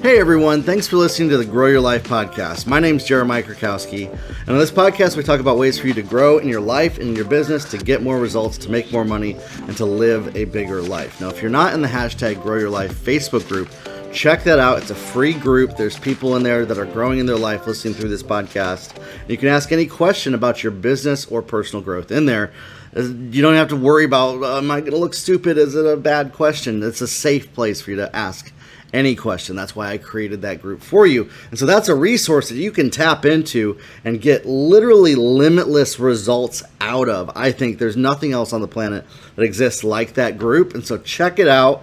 Hey everyone, thanks for listening to the Grow Your Life podcast. My name's Jeremiah Krakowski, and on this podcast we talk about ways for you to grow in your life and in your business, to get more results, to make more money, and to live a bigger life. Now, if you're not in the hashtag Grow Your Life Facebook group, check that out. It's a free group. There's people in there that are growing in their life listening through this podcast. And you can ask any question about your business or personal growth in there. You don't have to worry about, am I going to look stupid? Is it a bad question? It's a safe place for you to ask any question. That's why I created that group for you. And so that's a resource that you can tap into and get literally limitless results out of. I think there's nothing else on the planet that exists like that group. And so check it out.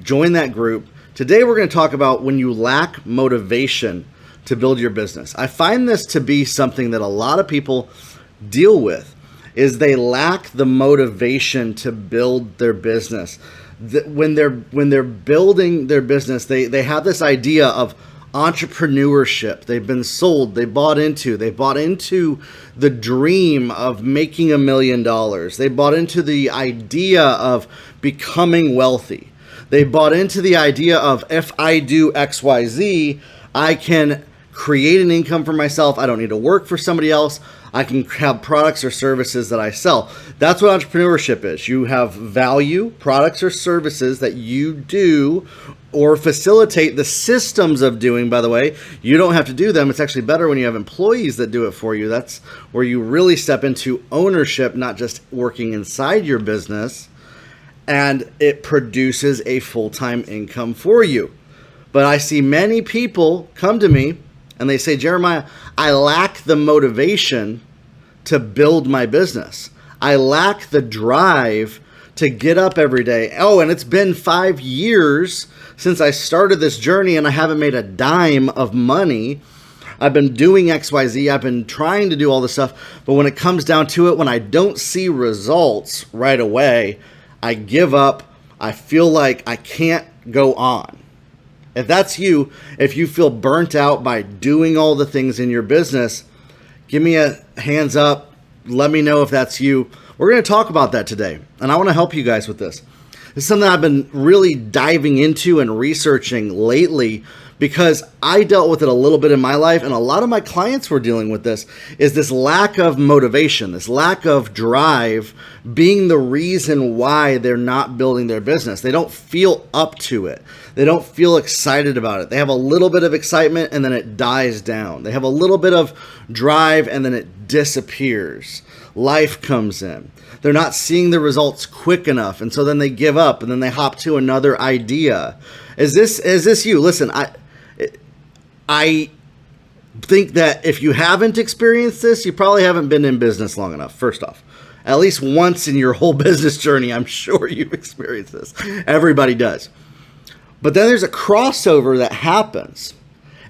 Join that group. Today we're going to talk about when you lack motivation to build your business. I find this to be something that a lot of people deal with, is they lack the motivation to build their business. When they're building their business, they have this idea of entrepreneurship. They've been sold, they bought into the dream of making $1 million. They bought into the idea of becoming wealthy. They bought into the idea of, if I do XYZ, I can create an income for myself. I don't need to work for somebody else. I can have products or services that I sell. That's what entrepreneurship is. You have value, products or services that you do or facilitate the systems of doing. By the way, you don't have to do them. It's actually better when you have employees that do it for you. That's where you really step into ownership, not just working inside your business, and it produces a full-time income for you. But I see many people come to me and they say, Jeremiah, I lack the motivation to build my business. I lack the drive to get up every day. Oh, and it's been 5 years since I started this journey and I haven't made a dime of money. I've been doing XYZ. I've been trying to do all this stuff. But when it comes down to it, when I don't see results right away, I give up. I feel like I can't go on. If that's you, if you feel burnt out by doing all the things in your business, give me a hands up. Let me know if that's you. We're going to talk about that today, and I want to help you guys with this. It's something I've been really diving into and researching lately because I dealt with it a little bit in my life, and a lot of my clients were dealing with this, is this lack of motivation, this lack of drive being the reason why they're not building their business. They don't feel up to it. They don't feel excited about it. They have a little bit of excitement and then it dies down. They have a little bit of drive and then it disappears. Life comes in. They're not seeing the results quick enough, and so then they give up and then they hop to another idea. Is this you? Listen, I think that if you haven't experienced this, you probably haven't been in business long enough, first off. At least once in your whole business journey, I'm sure you've experienced this. Everybody does. But then there's a crossover that happens.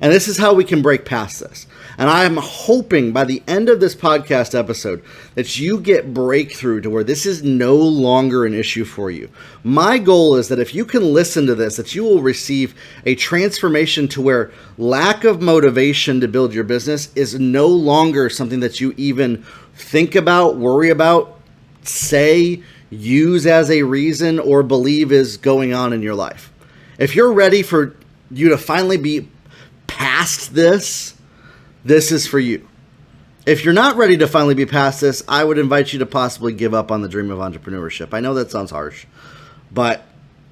And this is how we can break past this. And I am hoping by the end of this podcast episode that you get breakthrough to where this is no longer an issue for you. My goal is that if you can listen to this, that you will receive a transformation to where lack of motivation to build your business is no longer something that you even think about, worry about, say, use as a reason, or believe is going on in your life. If you're ready for you to finally be past this, this is for you. If you're not ready to finally be past this, I would invite you to possibly give up on the dream of entrepreneurship. I know that sounds harsh, but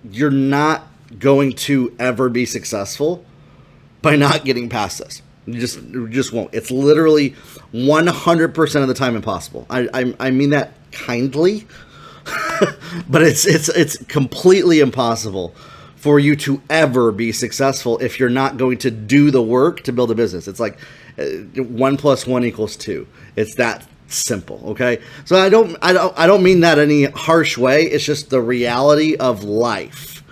you're not going to ever be successful by not getting past this. You just won't. It's literally 100% of the time impossible. I mean that kindly, but it's completely impossible for you to ever be successful if you're not going to do the work to build a business. It's like 1 + 1 = 2. It's that simple, okay? So I don't mean that any harsh way. It's just the reality of life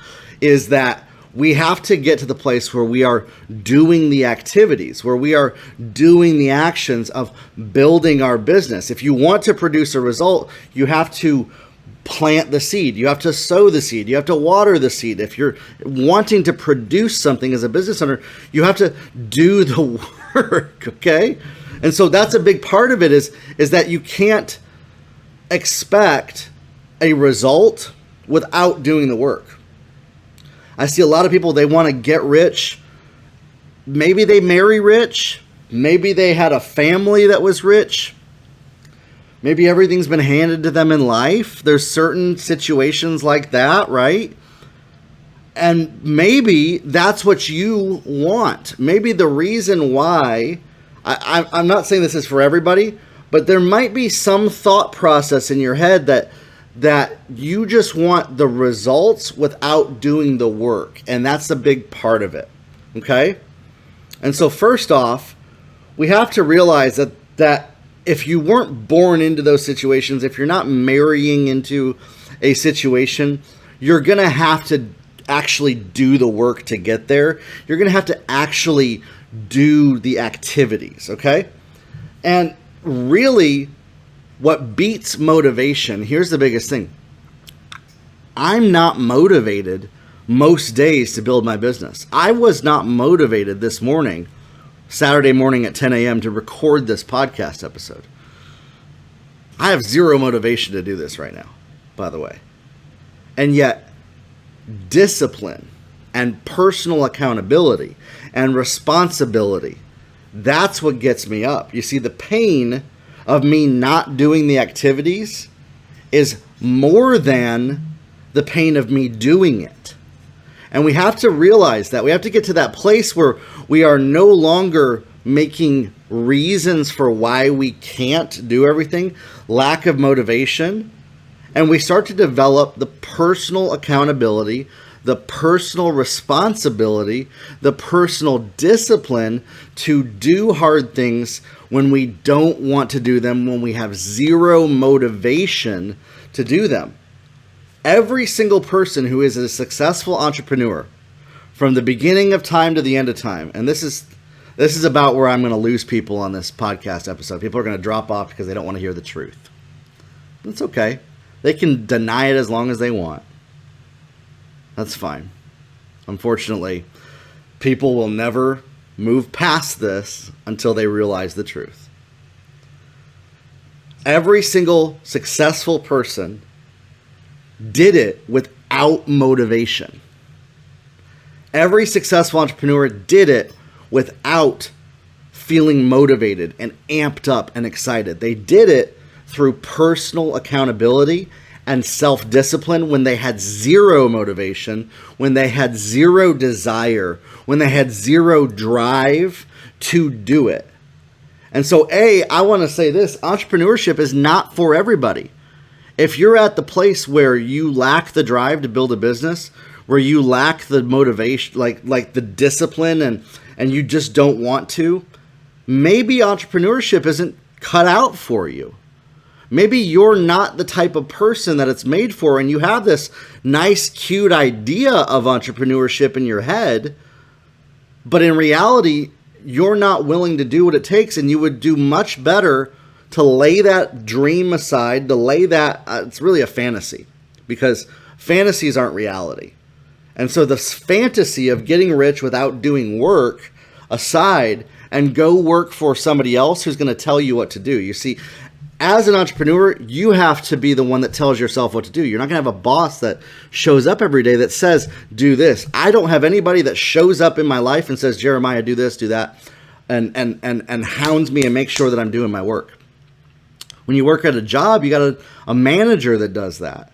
is that we have to get to the place where we are doing the activities, where we are doing the actions of building our business. If you want to produce a result, you have to plant the seed. You have to sow the seed. You have to water the seed. If you're wanting to produce something as a business owner, you have to do the work, okay? And so that's a big part of it is that you can't expect a result without doing the work. I see a lot of people, they want to get rich maybe they marry rich. Maybe they had a family that was rich. Maybe everything's been handed to them in life. There's certain situations like that, right? And maybe that's what you want. Maybe the reason why, I'm not saying this is for everybody, but there might be some thought process in your head that you just want the results without doing the work. And that's a big part of it, okay? And so first off, we have to realize that if you weren't born into those situations, if you're not marrying into a situation, you're going to have to actually do the work to get there. You're going to have to actually do the activities, okay? And really, what beats motivation, here's the biggest thing. I'm not motivated most days to build my business. I was not motivated this morning, Saturday morning at 10 a.m. to record this podcast episode. I have zero motivation to do this right now, by the way. And yet, discipline and personal accountability and responsibility, that's what gets me up. You see, the pain of me not doing the activities is more than the pain of me doing it. And we have to realize that. We have to get to that place where we are no longer making reasons for why we can't do everything, lack of motivation, and we start to develop the personal accountability, the personal responsibility, the personal discipline to do hard things when we don't want to do them, when we have zero motivation to do them. Every single person who is a successful entrepreneur, from the beginning of time to the end of time, and this is about where I'm going to lose people on this podcast episode. People are going to drop off because they don't want to hear the truth. That's okay. They can deny it as long as they want. That's fine. Unfortunately, people will never move past this until they realize the truth. Every single successful person did it without motivation. Every successful entrepreneur did it without feeling motivated and amped up and excited. They did it through personal accountability and self-discipline when they had zero motivation, when they had zero desire, when they had zero drive to do it. And so, I want to say this, entrepreneurship is not for everybody. If you're at the place where you lack the drive to build a business, where you lack the motivation, like the discipline, and you just don't want to, maybe entrepreneurship isn't cut out for you. Maybe you're not the type of person that it's made for, and you have this nice, cute idea of entrepreneurship in your head, but in reality, you're not willing to do what it takes, and you would do much better to lay that dream aside, to lay that, it's really a fantasy, because fantasies aren't reality. And so this fantasy of getting rich without doing work aside, and go work for somebody else who's going to tell you what to do. You see, as an entrepreneur, you have to be the one that tells yourself what to do. You're not going to have a boss that shows up every day that says, do this. I don't have anybody that shows up in my life and says, Jeremiah, do this, do that, and hounds me and makes sure that I'm doing my work. When you work at a job, you got a manager that does that.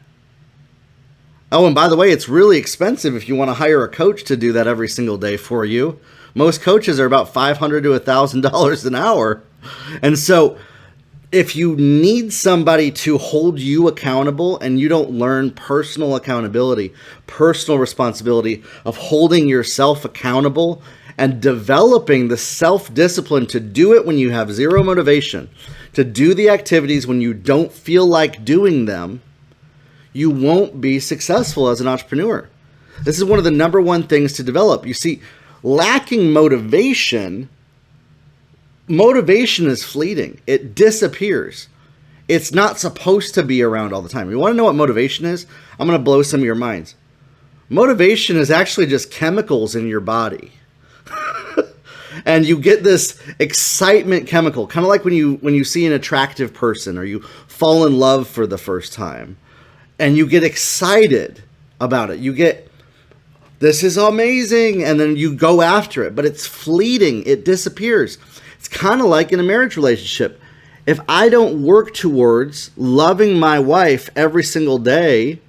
Oh, and by the way, it's really expensive if you want to hire a coach to do that every single day for you. Most coaches are about $500 to $1,000 an hour. And so if you need somebody to hold you accountable and you don't learn personal accountability, personal responsibility of holding yourself accountable and developing the self-discipline to do it when you have zero motivation, to do the activities when you don't feel like doing them, you won't be successful as an entrepreneur. This is one of the number one things to develop. You see, lacking motivation is fleeting. It disappears. It's not supposed to be around all the time. You want to know what motivation is? I'm going to blow some of your minds. Motivation is actually just chemicals in your body. And you get this excitement chemical, kind of like when you see an attractive person or you fall in love for the first time and you get excited about it. You get this is amazing. And then you go after it, but it's fleeting. It disappears. It's kind of like in a marriage relationship. If I don't work towards loving my wife every single day,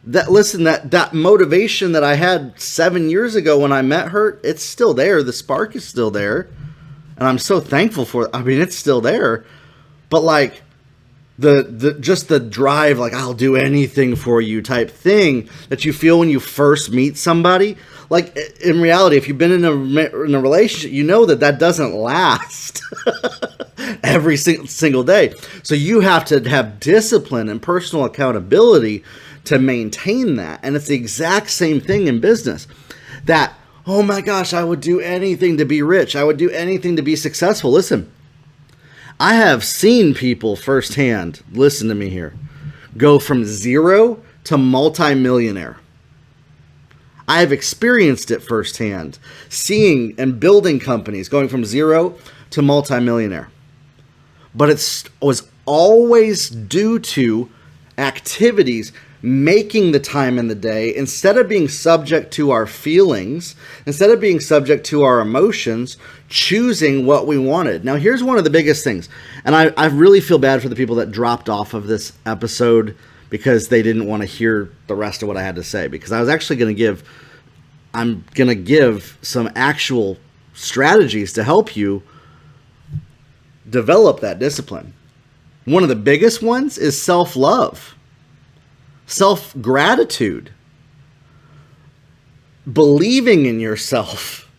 that motivation that I had 7 years ago when I met her, it's still there. The spark is still there. And I'm so thankful for it. I mean, it's still there. But like the drive, like I'll do anything for you type thing that you feel when you first meet somebody, like in reality, if you've been in a relationship, you know that doesn't last every single day. So you have to have discipline and personal accountability to maintain that. And it's the exact same thing in business. That, oh my gosh, I would do anything to be rich. I would do anything to be successful. Listen, I have seen people firsthand, listen to me here, go from zero to multimillionaire. I have experienced it firsthand, seeing and building companies going from zero to multimillionaire. But it was always due to activities, making the time in the day, instead of being subject to our feelings, instead of being subject to our emotions, choosing what we wanted. Now, here's one of the biggest things. And I really feel bad for the people that dropped off of this episode because they didn't want to hear the rest of what I had to say. Because I was actually going to give some actual strategies to help you develop that discipline. One of the biggest ones is self-love. Self-gratitude, believing in yourself,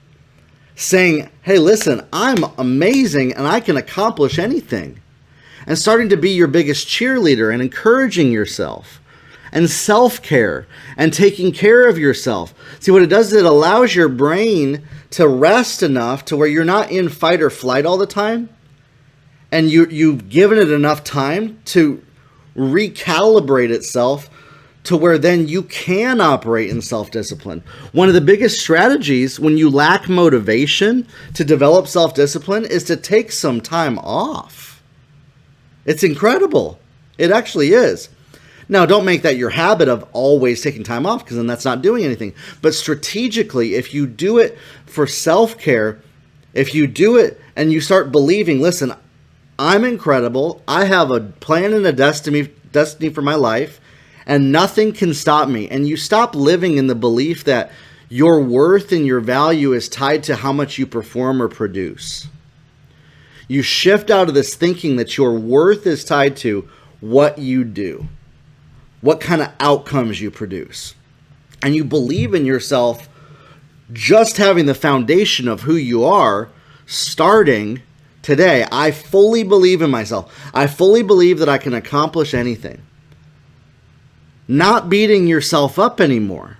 saying, hey, listen, I'm amazing and I can accomplish anything. And starting to be your biggest cheerleader and encouraging yourself. And self-care and taking care of yourself. See, what it does is it allows your brain to rest enough to where you're not in fight or flight all the time. And you've given it enough time to recalibrate itself to where then you can operate in self-discipline. One of the biggest strategies when you lack motivation to develop self-discipline is to take some time off. It's incredible. It actually is. Now, don't make that your habit of always taking time off, because then that's not doing anything. But strategically, if you do it for self-care, if you do it and you start believing, listen, I'm incredible. I have a plan and a destiny for my life, and nothing can stop me. And you stop living in the belief that your worth and your value is tied to how much you perform or produce. You shift out of this thinking that your worth is tied to what you do, what kind of outcomes you produce. And you believe in yourself just having the foundation of who you are starting today. I fully believe in myself. I fully believe that I can accomplish anything. Not beating yourself up anymore.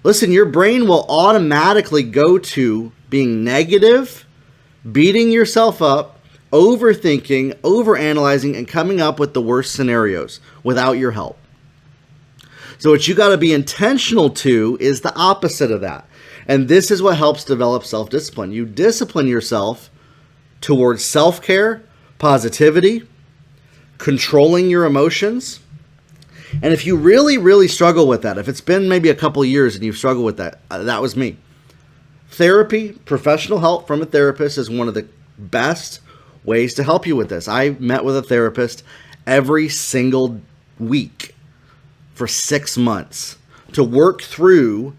Listen, your brain will automatically go to being negative, beating yourself up, overthinking, overanalyzing, and coming up with the worst scenarios without your help. So what you got to be intentional to is the opposite of that. And this is what helps develop self-discipline. You discipline yourself towards self-care, positivity, controlling your emotions. And if you really, really struggle with that, if it's been maybe a couple years and you've struggled with that, that was me. Therapy, professional help from a therapist is one of the best ways to help you with this. I met with a therapist every single week for 6 months to work through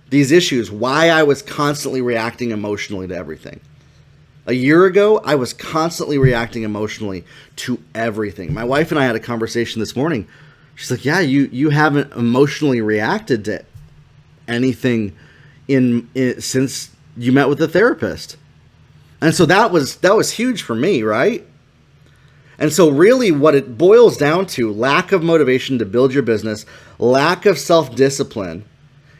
these issues, why I was constantly reacting emotionally to everything. A year ago, I was constantly reacting emotionally to everything. My wife and I had a conversation this morning. She's like, yeah, you haven't emotionally reacted to anything since you met with the therapist. And so that was huge for me, right? And so really what it boils down to, lack of motivation to build your business, lack of self-discipline,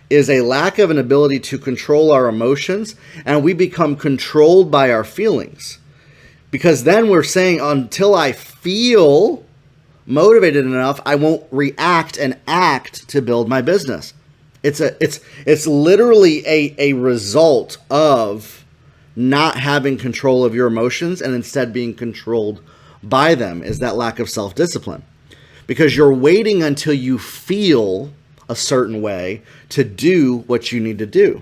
is a lack of an ability to control our emotions, and we become controlled by our feelings. Because then we're saying, until I feel motivated enough, I won't react and act to build my business. It's literally a result of not having control of your emotions and instead being controlled by them, is that lack of self-discipline. Because you're waiting until you feel a certain way to do what you need to do.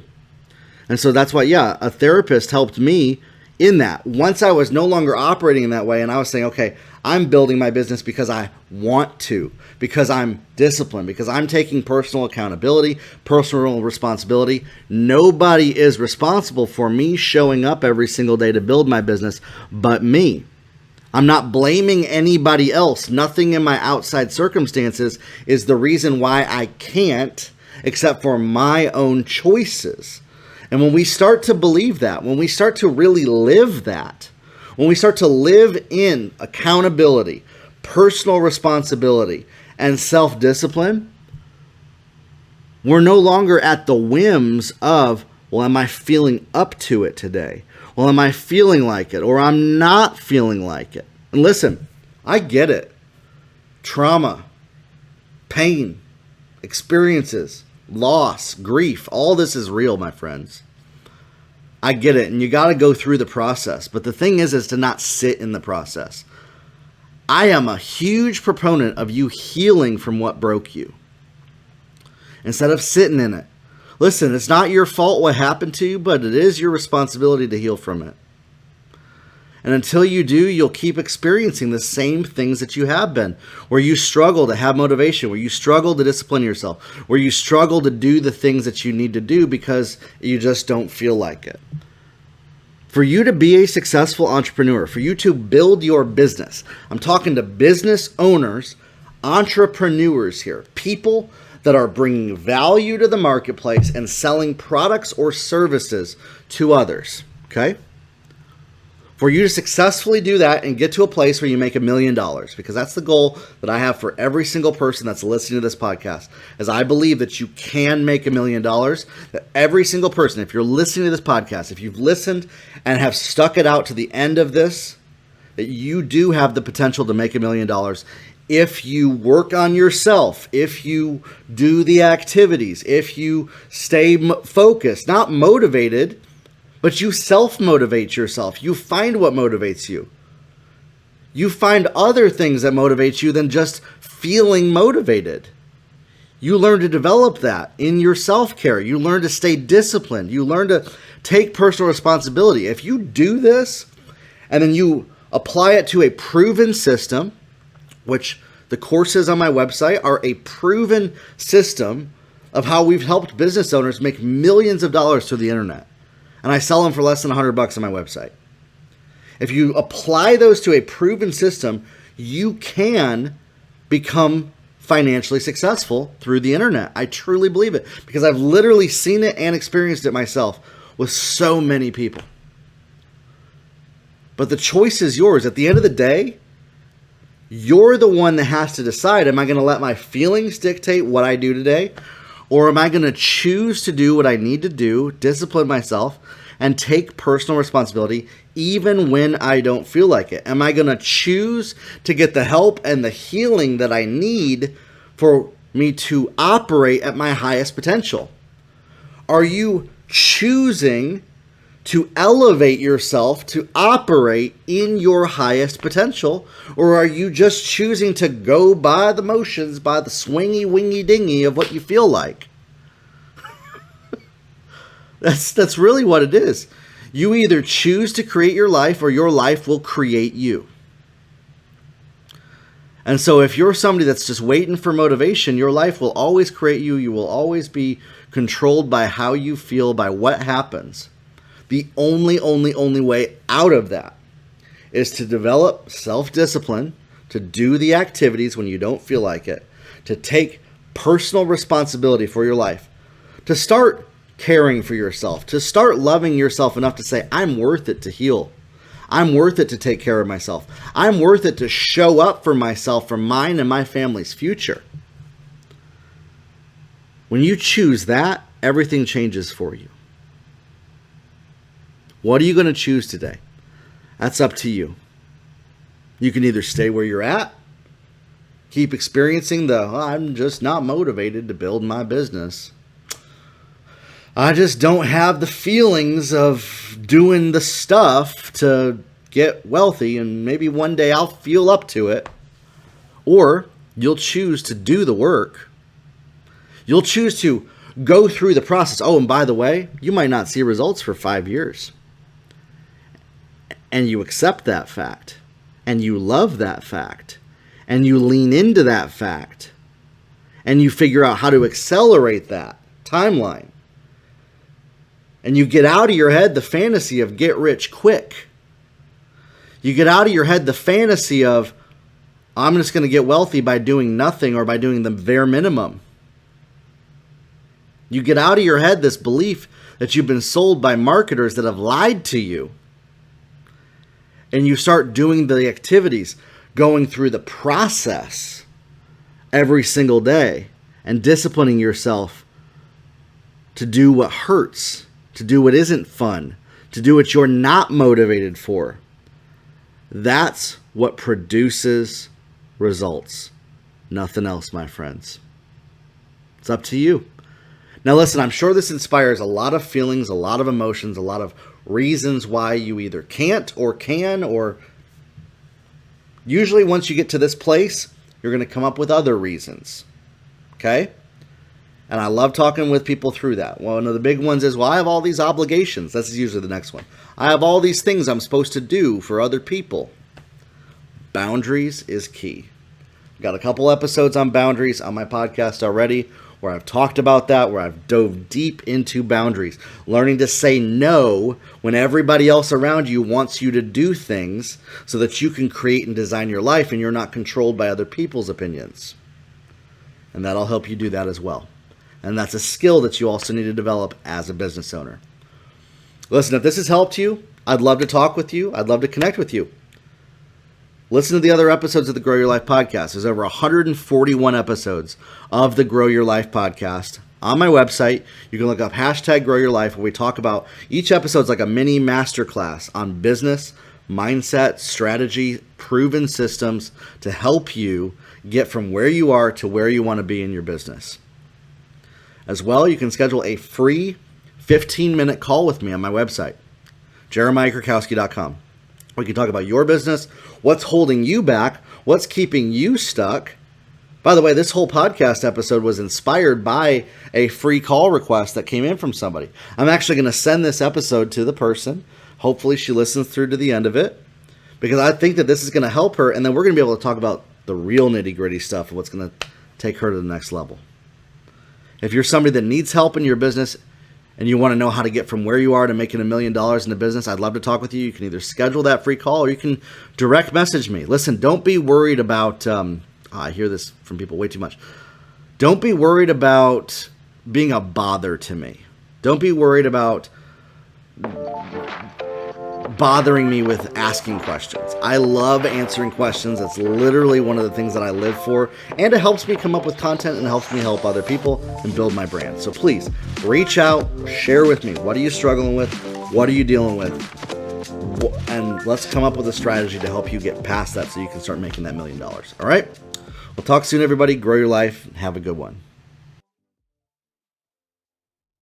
And so that's why, a therapist helped me in that. Once I was no longer operating in that way and I was saying, okay, I'm building my business because I want to, because I'm disciplined, because I'm taking personal accountability, personal responsibility. Nobody is responsible for me showing up every single day to build my business but me. I'm not blaming anybody else. Nothing in my outside circumstances is the reason why I can't, except for my own choices. And when we start to believe that, when we start to really live that, when we start to live in accountability, personal responsibility, and self-discipline, we're no longer at the whims of, well, am I feeling up to it today? Well, am I feeling like it? Or I'm not feeling like it. And listen, I get it. Trauma, pain, experiences, loss, grief, all this is real, my friends. I get it, and you got to go through the process. But the thing is to not sit in the process. I am a huge proponent of you healing from what broke you instead of sitting in it. Listen, it's not your fault what happened to you, but it is your responsibility to heal from it. And until you do, you'll keep experiencing the same things that you have been, where you struggle to have motivation, where you struggle to discipline yourself, where you struggle to do the things that you need to do because you just don't feel like it. For you to be a successful entrepreneur, for you to build your business, I'm talking to business owners, entrepreneurs here, people that are bringing value to the marketplace and selling products or services to others, okay? For you to successfully do that and get to a place where you make $1 million, because that's the goal that I have for every single person that's listening to this podcast, is I believe that you can make $1 million, that every single person, if you're listening to this podcast, if you've listened and have stuck it out to the end of this, that you do have the potential to make $1 million if you work on yourself, if you do the activities, if you stay focused, not motivated, but you self-motivate yourself. You find what motivates you. You find other things that motivate you than just feeling motivated. You learn to develop that in your self-care. You learn to stay disciplined. You learn to take personal responsibility. If you do this and then you apply it to a proven system, which the courses on my website are a proven system of how we've helped business owners make millions of dollars through the internet. And I sell them for less than $100 on my website. If you apply those to a proven system, you can become financially successful through the internet. I truly believe it because I've literally seen it and experienced it myself with so many people. But the choice is yours. At the end of the day, you're the one that has to decide, am I going to let my feelings dictate what I do today? Or am I going to choose to do what I need to do, discipline myself, and take personal responsibility even when I don't feel like it? Am I going to choose to get the help and the healing that I need for me to operate at my highest potential? Are you choosing to elevate yourself to operate in your highest potential? Or are you just choosing to go by the motions, by the swingy, wingy, dingy of what you feel like? That's really what it is. You either choose to create your life or your life will create you. And so if you're somebody that's just waiting for motivation, your life will always create you. You will always be controlled by how you feel, by what happens. The only way out of that is to develop self-discipline, to do the activities when you don't feel like it, to take personal responsibility for your life, to start caring for yourself, to start loving yourself enough to say, I'm worth it to heal. I'm worth it to take care of myself. I'm worth it to show up for myself, for mine and my family's future. When you choose that, everything changes for you. What are you going to choose today? That's up to you. You can either stay where you're at, keep experiencing I'm just not motivated to build my business. I just don't have the feelings of doing the stuff to get wealthy, and maybe one day I'll feel up to it. Or you'll choose to do the work. You'll choose to go through the process. Oh, and by the way, you might not see results for 5 years. And you accept that fact. And you love that fact. And you lean into that fact. And you figure out how to accelerate that timeline. And you get out of your head the fantasy of get rich quick. You get out of your head the fantasy of, I'm just going to get wealthy by doing nothing or by doing the bare minimum. You get out of your head this belief that you've been sold by marketers that have lied to you. And you start doing the activities, going through the process every single day and disciplining yourself to do what hurts, to do what isn't fun, to do what you're not motivated for. That's what produces results. Nothing else, my friends. It's up to you. Now listen, I'm sure this inspires a lot of feelings, a lot of emotions, a lot of reasons why you either can't or can, or usually once you get to this place, you're going to come up with other reasons. Okay? And I love talking with people through that. One of the big ones is, well, I have all these obligations. That's usually the next one. I have all these things I'm supposed to do for other people. Boundaries is key. I've got a couple episodes on boundaries on my podcast already where I've talked about that, where I've dove deep into boundaries. Learning to say no when everybody else around you wants you to do things so that you can create and design your life and you're not controlled by other people's opinions. And that'll help you do that as well. And that's a skill that you also need to develop as a business owner. Listen, if this has helped you, I'd love to talk with you. I'd love to connect with you. Listen to the other episodes of the Grow Your Life podcast. There's over 141 episodes of the Grow Your Life podcast on my website. You can look up #Grow Your Life, where we talk about each episode's like a mini masterclass on business, mindset, strategy, proven systems to help you get from where you are to where you want to be in your business. As well, you can schedule a free 15-minute call with me on my website, jeremiahkrakowski.com. We can talk about your business, what's holding you back, what's keeping you stuck. By the way, this whole podcast episode was inspired by a free call request that came in from somebody. I'm actually going to send this episode to the person. Hopefully she listens through to the end of it, because I think that this is going to help her, and then we're going to be able to talk about the real nitty-gritty stuff of what's going to take her to the next level. If you're somebody that needs help in your business and you want to know how to get from where you are to making $1 million in the business, I'd love to talk with you. You can either schedule that free call or you can direct message me. Listen, don't be worried about, I hear this from people way too much. Don't be worried about being a bother to me. Don't be worried about bothering me with asking questions. I love answering questions. That's literally one of the things that I live for. And it helps me come up with content and helps me help other people and build my brand. So please reach out, share with me. What are you struggling with? What are you dealing with? And let's come up with a strategy to help you get past that so you can start making that $1 million. All right? We'll talk soon, everybody. Grow your life. Have a good one.